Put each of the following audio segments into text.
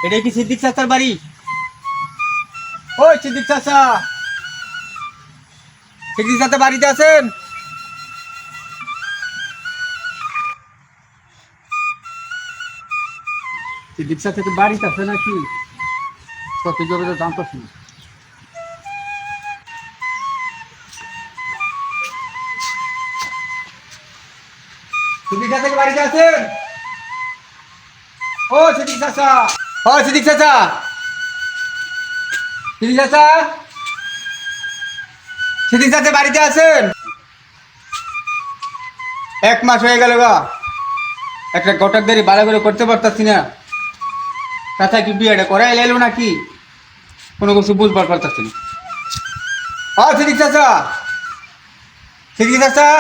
এটা কি সিদ্দিক চাচার বাড়ি? ওই সিদ্দিক চাচা, সিদ্দিক চাচা বাড়িতে আছেন? সিদ্দিক চাচা তো বাড়িতে আছে নাকি? কত জোরে তো দাম পাচ্ছি না। সিদ্দিক চাচা কি বাড়িতে আছেন? ও সিদ্দিক চাচা, ও সিদ্দিক চাচা, সিদ্দিক চাচা, সিদ্দিক চাচা বাড়িতে আছেন? 1 মাস হয়ে গেল গা, একটা ঘটকদারি ভালো করে করতে পারতাছি না। চাচা কি বিয়েটা করে এলো নাকি কোনো কিছু বুঝবার পারতাছি না। হ্যাঁ সিদ্দিক চাচা, সিদ্দিক চাচা।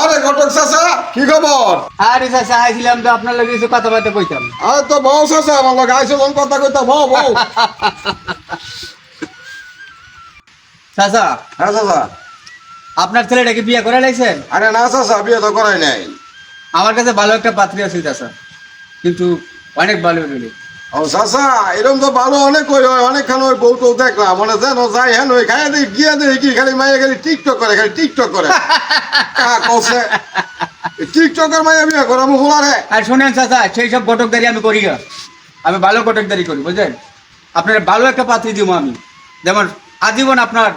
আরে ঘটক চাচা, কি খবর? আরে চাচা আইছিলাম তো আপনার লগে কিছু কথাবার্তা কইতাম। আরে তো বউ চাচা, আমার লগে আইছো কোন কথা কইতা, বউ বউ। চাচা, হ্যাঁ চাচা। আপনার ছেলেটাকে বিয়ে করে লাইছেন? আরে না চাচা, বিয়ে তো করাই নাই। আমার কাছে ভালো একটা পাত্রী আছে চাচা, কিন্তু অনেক ভালো হইল। ও চাচা, এরকম তো ভালো অনেক ওই অনেকখান ওই বউ তো দেখলাম, মনে যেন যাই হ্যাঁ ওই খাই দিই গিয়ে দিই কি খালি মাইয়া খালি টিকটক করে, খালি টিকটক করে। কছে টিকটকের মাইয়া বিয়ে করা মুখলা রে। আর শোনেন চাচা, সেই সব ঘটকদারি আমি করি না, আমি ভালো ঘটকদারি করি বুঝলেন। আপনার ভালো একটা পাত্রী দিব আমি, যেমন আজীবন আপনার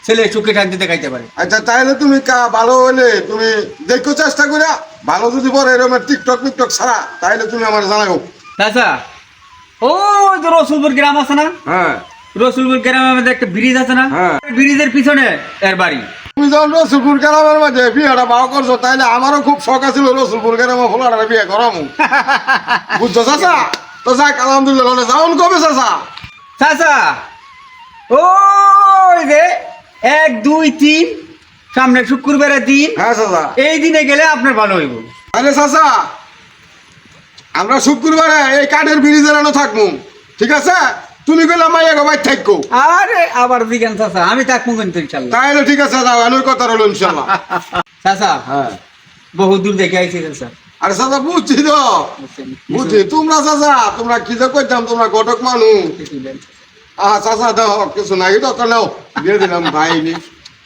ছেলে সুখে শান্তিতে খাইতে পারে। আচ্ছা তাইলে তুমি ভালো হইলে তুমি দেখো চেষ্টা করিয়া, ভালো যদি পরে এরকম টিকটক টিকটক ছাড়া তাইলে তুমি আমার জানাও। চাচা, ও যে রসুলপুর গ্রাম আছে না, হ্যাঁ রসুলপুর গ্রামের মধ্যে একটা ব্রিজ আছে না, হ্যাঁ। ব্রিজের পিছনে এর বাড়ি। তুমি যখন রসুলপুর গ্রামের মাঝে বিয়েটা ভাও করছো, তাইলে আমারও খুব শখ আছিল রসুলপুর গ্রামে ফোলাটা বিয়ে করামু। বুঝছো চাচা? তো যাক আলহামদুলিল্লাহ, যাওন কবে চাচা? চাচা ওই যে 1, 2, 3 সামনে শুক্রবারের দিন, হ্যাঁ চাচা। এই দিনে গেলে আপনার ভালো হইব। আরে চাচা, আমরা শুক্রবারে এই কাঠের ব্রিজের এনে থাকবো, ঠিক আছে? তুমি গেলে মাইয়া গো বাইর থাকবো। আরে আবার দিকেন চাচা, আমি থাকবো কিন্তু ইনশাল্লাহ। তাইলে ঠিক আছে, যাও এনুই কথা রইল ইনশাল্লাহ। চাচা হ্যাঁ। বহু দূর দেখে আইছি চাচা। আরে চাচা বুঝছি তো, বুঝছি তোমরা চাচা, তোমরা কি যে কইতাম, তোমরা ঘটক মানুষ। চাচা দাও কিছু নাই তো, তাহলেও দিয়ে দিলাম ভাই নি,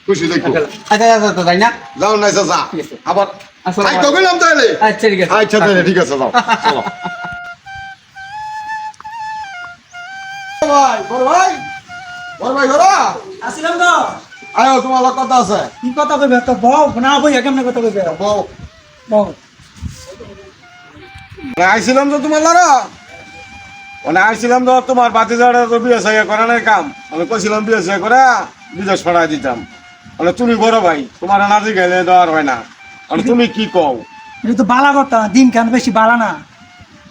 খুশি দেখো। আচ্ছা চাচা তো তাই না? যাও নাই চাচা, আবার আসসালামু তো গেলাম তাইলে। আচ্ছা ঠিক আছে। আচ্ছা তাইলে ঠিক আছে, যাও চলো। ভাই বড় ভাই, বড় ভাই ঘোরা আসিলাম তো। আয়ো, তোমার লগ কথা আছে। কি কথা কইবে তো বউ না বই কেমনে কথা কইবে বউ বউ আইছিলাম তো তোমার লারা, মানে আইছিলাম তো তোমার বাতিজাটা তো বিয়ে সাইয়া করে নাই কাম, আমি কইছিলাম বিয়ে সাইয়া করে বিদেশ ছড়াই দিতাম। মানে তুমি বড় ভাই, তোমার নাজি গেলে দেওয়ার হয় না, মানে তুমি কি কও? এটা তো বালা কথা, দিন কাল বেশি বালা না।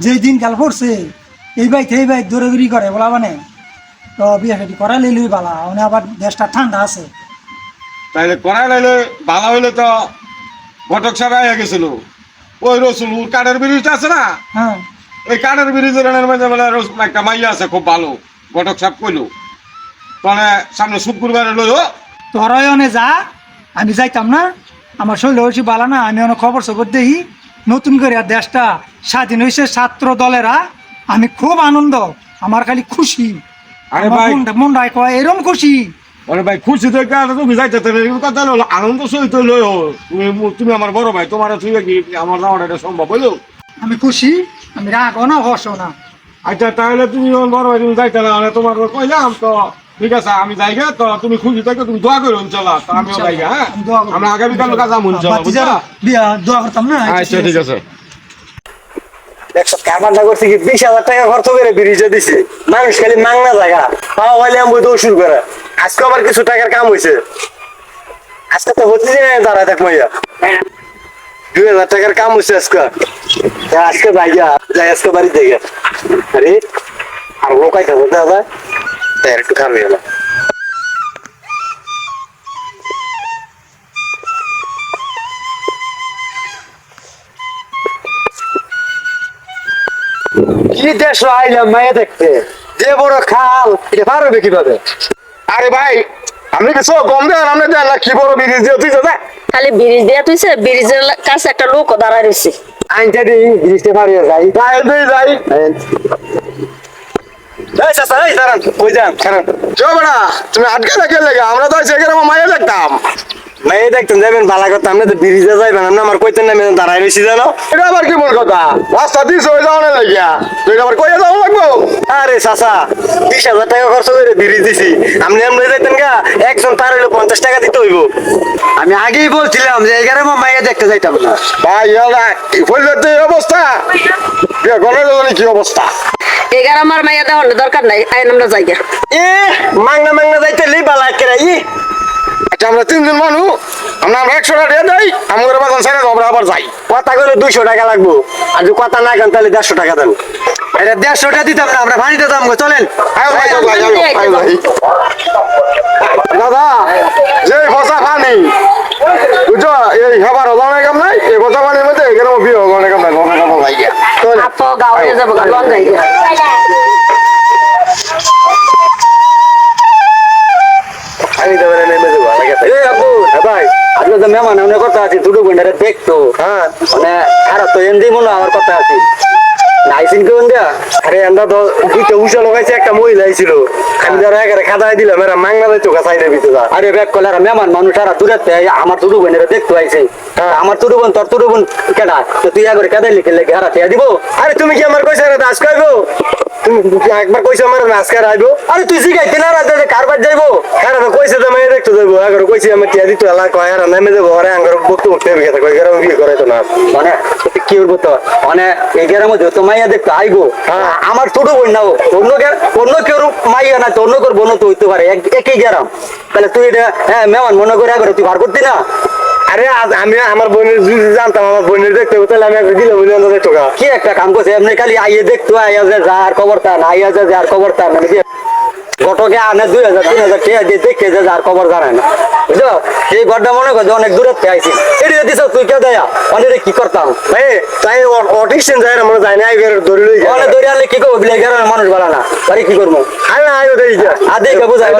যে দিন কাল পড়ছে এই ভাই দৌড়াদৌড়ি করে বলা মানে, তো বিয়ে শাদি করা লইলই বালা, মানে আবার দেশটা ঠান্ডা আছে। তাইলে করাই লাইলে ভালো হইলে তো ঘটক সাহেব আইয়া গেছিল, ওই রসুলপুর কাঠের ব্রিজটা আছে না, হ্যাঁ ওই কাঠের ব্রিজের মধ্যে মানে একটা মাইয়া আছে খুব ভালো, ঘটক সাহেব কইলো। মানে সামনে শুক্রবারে লইও। তোরাই অনে যা, আমি যাইতাম না, আমার শরীর হয়েছি বালা না, আমি অনেক খবর খবর দেখি নতুন করে আর দেশটা স্বাধীন হয়েছে ছাত্র দলেরা, আমি খুব আনন্দ, আমার খালি খুশি। আরে ভাই, মনটা কয় এরম খুশি। আরে ভাই খুশি তো তুমি যাইতে কথা হলো আনন্দ সহিত লইও, তুমি তুমি আমার বড় ভাই, তোমার তুই কি আমার যাওয়াটা এটা সম্ভব হইলো? আমি খুশি, আমি রাগও না হসও না। আচ্ছা তাহলে তুমি আমার বড় ভাই, তুমি যাইতে না, তোমার কইলাম তো ঠিক আছে, আমি যাই গে, তো তুমি খুশি থাকো, তুমি দোয়া করো ইনশাল্লাহ, তো আমিও যাই গে। হ্যাঁ, আমি দোয়া করব। আমরা আগামীকাল কাজ আমুন বাতিজারা বিয়া দোয়া করতাম না। আচ্ছা ঠিক আছে। একশো কারবারটা করছে কি 20,000 টাকা খরচ করে ব্রিজে দিছে, মানুষ খালি মাংনা জায়গা পাওয়া হইলে আমি দৌড় শুরু করে। আজকে আবার কিছু টাকার কাম হয়েছে, আজকে তো হচ্ছে দাঁড়ায় দেখ মাইয়া 2,000 টাকার কাম হয়েছে আজকে। আজকে যাই আজকে বাড়ি দেখে, আরে আর লোকাই থাকবো দাদা, তাই একটু খারাপ হয়ে গেল। কি দেশ আইলাম মায়া দেখতে, যে বড় খাল এটা পার হবে কিভাবে? আরে ভাই, আপনি কিছু গম দেন, আপনি দেন না কি বড় ব্রিজ দিয়ে তুই দাদা। খালি ব্রিজ দিয়া তুইছে, ব্রিজের কাছে একটা লোক দাঁড়ায় রয়েছে। আইনটা দিই বৃষ্টি পাড়িয়ে যাই যাই দুই যাই এই চাচা এই দাঁড়ান ওই যান খারাপ চো বেড়া তুমি আটকে দেখে লেগে আমরা তো সেখানে মাইয়া দেখতাম মেয়ে দেখতেন যাবেন ভালো কথা আপনি তো ব্রিজে যাইবেন আপনি আমার কইতেন না মেয়ে দাঁড়াই রয়েছি জানো এটা আবার কি বল কথা রাস্তা দিস হয়ে যাওয়া লাগিয়া তুই আবার কইয়া যাওয়া লাগবো আরে চাচা 20,000 টাকা খরচ করে ব্রিজ দিছি আপনি এমনি যাইতেন গা একজন তার হইলো 50 টাকা দিতে হইব আমি আগেই বলছিলাম যে এগারে মাইয়া দেখতে যাইতাম না ভাই ইয়ালা কি বললে তো এই অবস্থা বিয়ে করে জানি কি অবস্থা এগার আমার মাইয়া দেওয়ার দরকার নাই আইন আমরা জায়গা এ মাংনা মাংনা যাইতে লি বালা করে ই আচ্ছা আমরা তিনজন মানুষ আমরা 100 টাকা দিয়ে দেই আমাদের বাজান ছেড়ে আমরা আবার যাই কথা কইলে 200 টাকা লাগবো আর যদি কথা না কেন তাহলে 150 টাকা দেন এটা 150 টাকা দিতাম না আমরা ভাড়িতে দাম গো চলেন আয় ভাই আয় ভাই দাদা যে ফসা পানি বুঝছো এই খাবার অনেক কাম নাই এই ফসা পানির মধ্যে এখানে বিয়ে অনেক কাম নাই অনেক কাম নাই গিয়া আপো গাঁয়ে যাবো লন জায়গা আমি তো মানে নেমে দেবো লাগে এ আপু ভাই আপনি তো মেহমান অনেক কথা আছে দুটো বন্ডারে দেখতো হ্যাঁ মানে আর তো এমনি মনে আমার কথা আছে নাইসিন কেমন দেয়া আরে আমরা তো দুইটা উষা লাগাইছে একটা মহিলা ছিল আমি ধরো একেবারে খাতায় দিলাম এরা মাংনা যাইতো সাইডের ভিতরে আরে ব্যাগ করলে আর মেহমান মানুষ আর দূরে আমার দুটো বোনেরা দেখতো আইছে আমার দুটো বোন তোর দুটো বোন কেডা তো তুই একবারে কাদাই লিখে লেগে হারা টিয়া দিব আরে তুমি কি আমার কইছো দাস কইবো তুমি একবার কইছো আমার নাচকার আইবো আরে তুই শিখাইতে না রাতে কারবার যাইবো হ্যাঁ কইছে তো মেয়ে দেখতে যাইবো একবার কইছি আমি টিয়া দিত এলা কয় আর নেমে যাবো আরে আঙ্গার বকতে উঠতে গেছে কই গেরাম বিয়ে করে তো না মানে কি করবো তো মানে এই গেরামে যত মাইয়া দেখতে আইবো আমার ছোট বোন না অন্য কেউ মাইয়া না তো অন্য কেউ বোন তো হইতে পারে একই গেরাম তাহলে তুই এটা হ্যাঁ মেহমান মনে করে একবার তুই বার করতি না আরে আমি আমার বোনের যদি জানতাম আমার বোনের দেখতে হবে তাহলে আমি একবার দিলাম টাকা কি একটা কাম করছে এমনি খালি আইয়ে দেখতো আইয়া যে যার খবর তা না আইয়া যে যার খবর তা মানে গটকে আনে 2,000 3,000 টাকা দিয়ে দেখে যে যার খবর জানায় না বুঝছো এই ঘরটা মনে করছে অনেক দূরে আইছি এটি দিছ তুই কে দেয়া অনেক কি করতাম ভাই তাই অটিশন যায় না মনে যায় না আইবে ধরে লই যায় ধরে আনলে কি করবো বিলে মানুষ বলা না বাড়ি কি করবো আরে আইও দেই যা আর দেখে বুঝাই